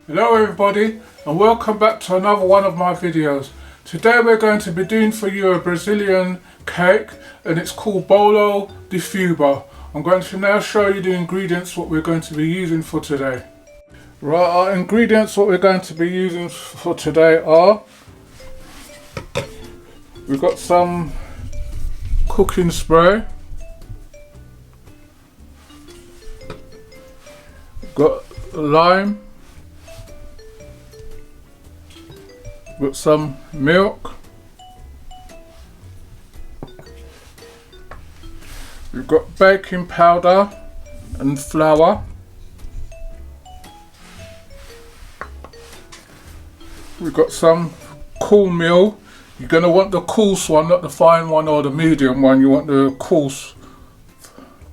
Hello everybody and welcome back to another one of my videos. Today we're going to be doing for you a Brazilian cake and it's called Bolo de Fubá. I'm going to now show you the ingredients what we're going to be using for today. Right, our ingredients what we're going to be using for today are, we've got some cooking spray, got lime, got some milk, we've got baking powder and flour, we've got some cornmeal. You're going to want the coarse one, not the fine one or the medium one. You want the coarse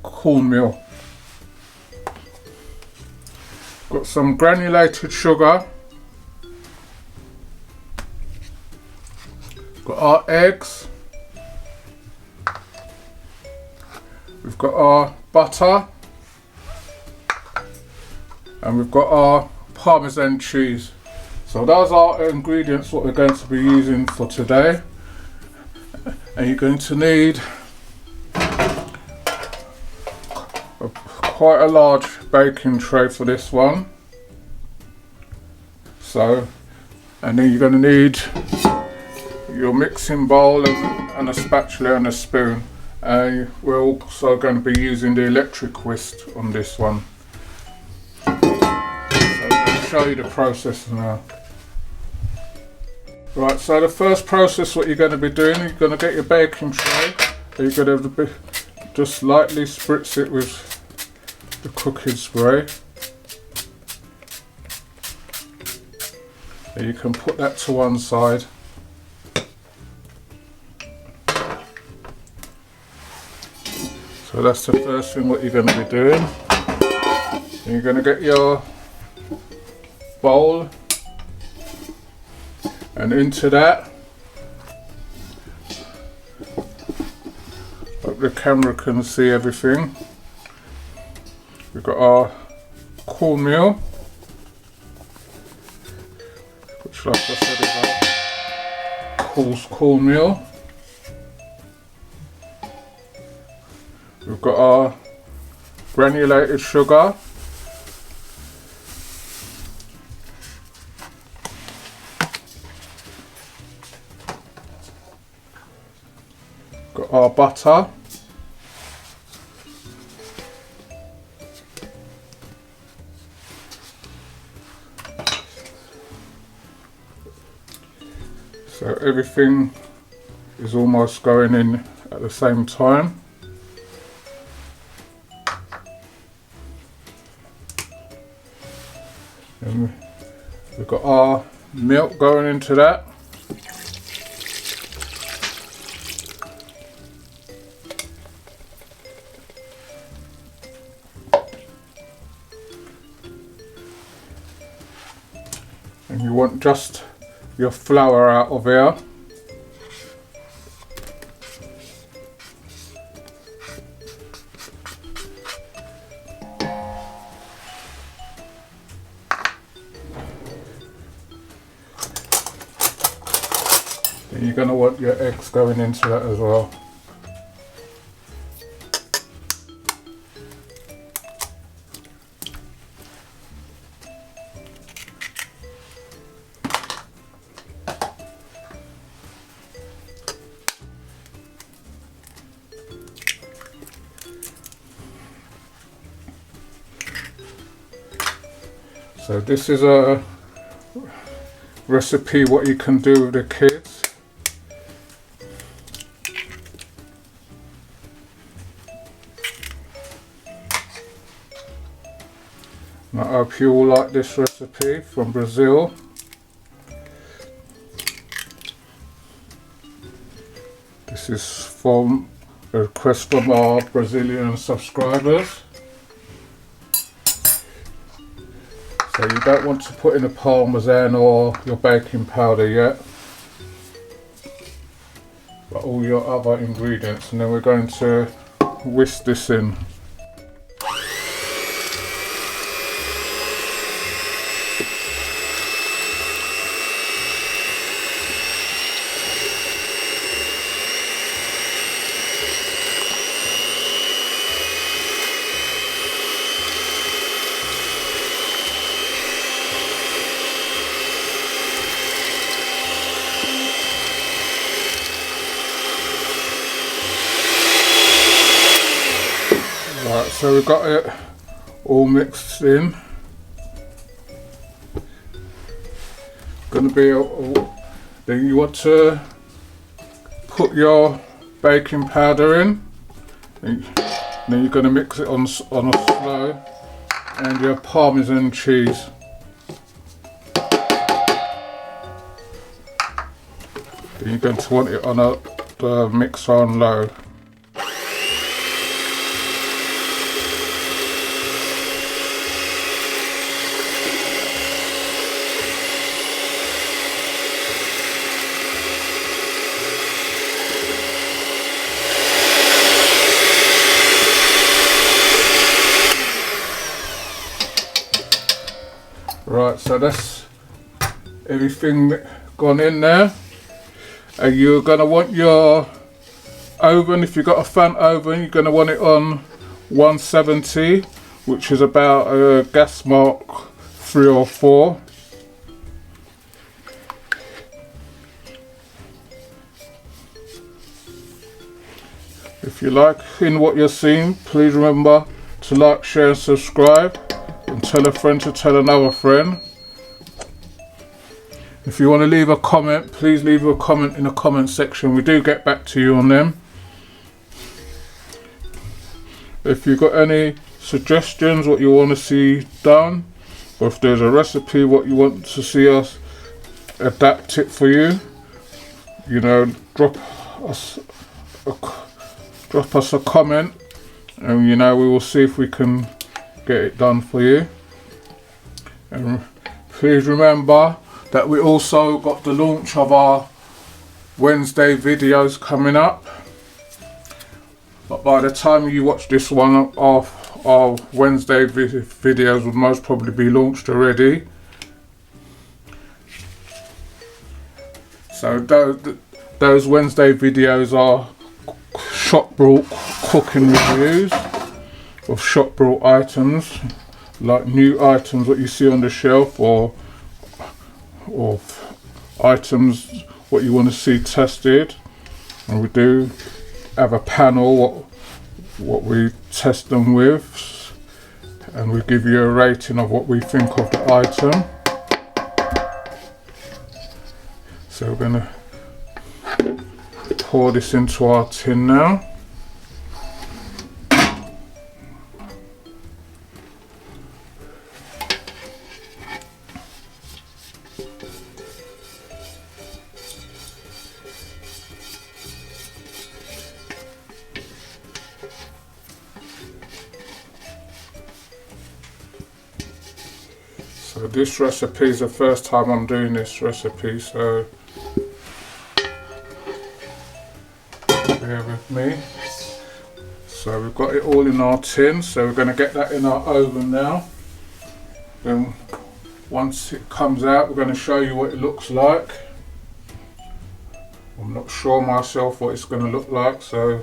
cornmeal. Got some granulated sugar. Got our eggs. We've got our butter. And we've got our Parmesan cheese. So those are our ingredients what we're going to be using for today. And you're going to need quite a large baking tray for this one. So, and then you're going to need your mixing bowl and a spatula and a spoon. We're also going to be using the electric whisk on this one. So I'll show you the process now. Right, so the first process what you're going to be doing, you're going to get your baking tray, and you're going to just lightly spritz it with the cooking spray. And you can put that to one side. So that's the first thing what you're going to be doing. And you're going to get your bowl. And into that, hope the camera can see everything. We've got our cornmeal, which like I said is our coarse cornmeal. We've got our granulated sugar. Got our butter, so everything is almost going in at the same time. And we've got our milk going into that. And you want just your flour out of here. And you're going to want your eggs going into that as well. So this is a recipe what you can do with the kids. And I hope you all like this recipe from Brazil. This is from a request from our Brazilian subscribers. So you don't want to put in a Parmesan or your baking powder yet, but all your other ingredients, and then we're going to whisk this in. Right, so we've got it all mixed in. Going to be then you want to put your baking powder in, and then you're going to mix it on a slow, and your Parmesan cheese. Then you're going to want it on the mixer on low. Right, so that's everything gone in there. And you're going to want your oven, if you've got a front oven, you're going to want it on 170, which is about a gas mark 3 or 4. If you like in what you're seeing, please remember to like, share and subscribe, and tell a friend to tell another friend. If you want to leave a comment, please leave a comment in the comment section. We do get back to you on them. If you've got any suggestions what you want to see done, or if there's a recipe what you want to see us adapt it for you, you know, drop us a comment, and you know, we will see if we can get it done for you. And please remember that we also got the launch of our Wednesday videos coming up, but by the time you watch this one, our Wednesday videos will most probably be launched already. So those Wednesday videos are shop brought cooking reviews of shop brought items, like new items that you see on the shelf, or items what you want to see tested. And we do have a panel what we test them with, and we give you a rating of what we think of the item. So we're going to pour this into our tin now. So this recipe is the first time I'm doing this recipe, so bear with me. So we've got it all in our tin, so we're going to get that in our oven now. Then once it comes out, we're going to show you what it looks like. I'm not sure myself what it's going to look like, so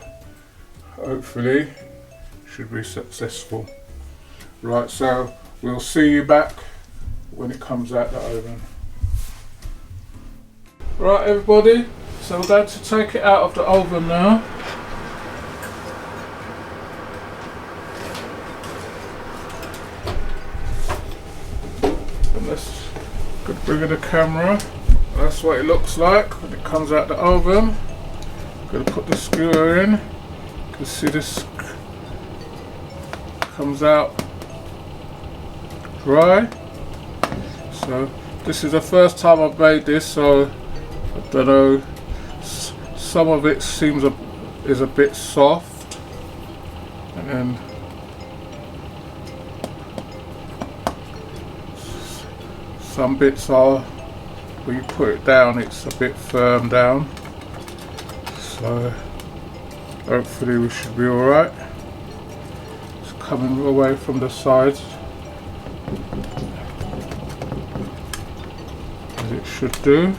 hopefully it should be successful. Right, so we'll see you back when it comes out the oven. Right everybody, so we're going to take it out of the oven now. And let's bring in the camera. That's what it looks like when it comes out the oven. I'm going to put the skewer in. You can see this comes out dry. So this is the first time I've made this, so I don't know, some of it is a bit soft, and then some bits are, when you put it down, it's a bit firm down. So hopefully we should be alright. It's coming away from the sides, as it should do.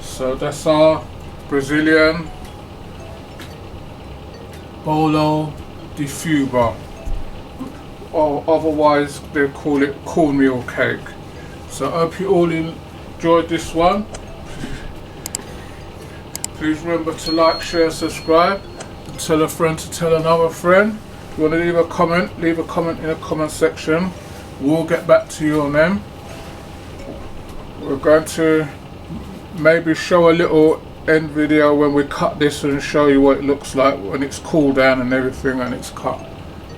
So that's our Brazilian Bolo de Fubá, or otherwise they call it cornmeal cake. So I hope you all enjoyed this one. Please remember to like, share, subscribe. tell a friend to tell another friend. If you want to leave a comment in the comment section. We'll get back to you on them. We're going to maybe show a little end video when we cut this and show you what it looks like when it's cooled down and everything and it's cut.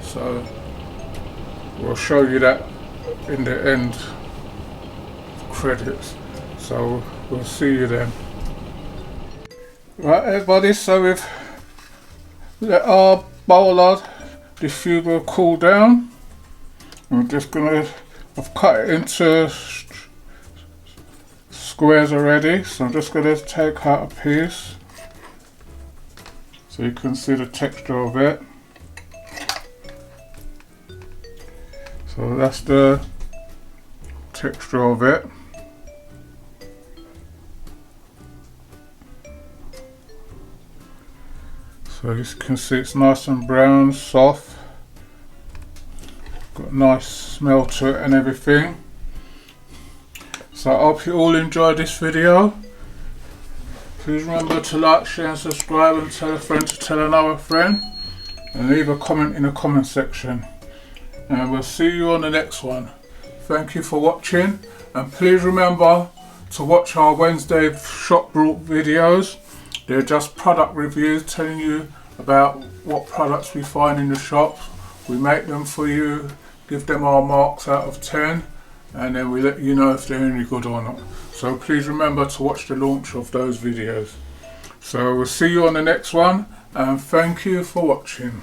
So we'll show you that in the end credits. So we'll see you then. Right everybody, so we've let our Bolo de Fubá cool down. I'm just gonna, I've cut it into squares already, so I'm just gonna take out a piece so you can see the texture of it. So that's the texture of it. So as you can see, it's nice and brown, soft, got a nice smell to it and everything. So I hope you all enjoyed this video. Please remember to like, share and subscribe, and tell a friend to tell another friend, and leave a comment in the comment section. And we'll see you on the next one. Thank you for watching, and please remember to watch our Wednesday shop brought videos. They're just product reviews telling you about what products we find in the shops. We make them for you, give them our marks out of 10, and then we let you know if they're any good or not. So please remember to watch the launch of those videos. So we'll see you on the next one, and thank you for watching.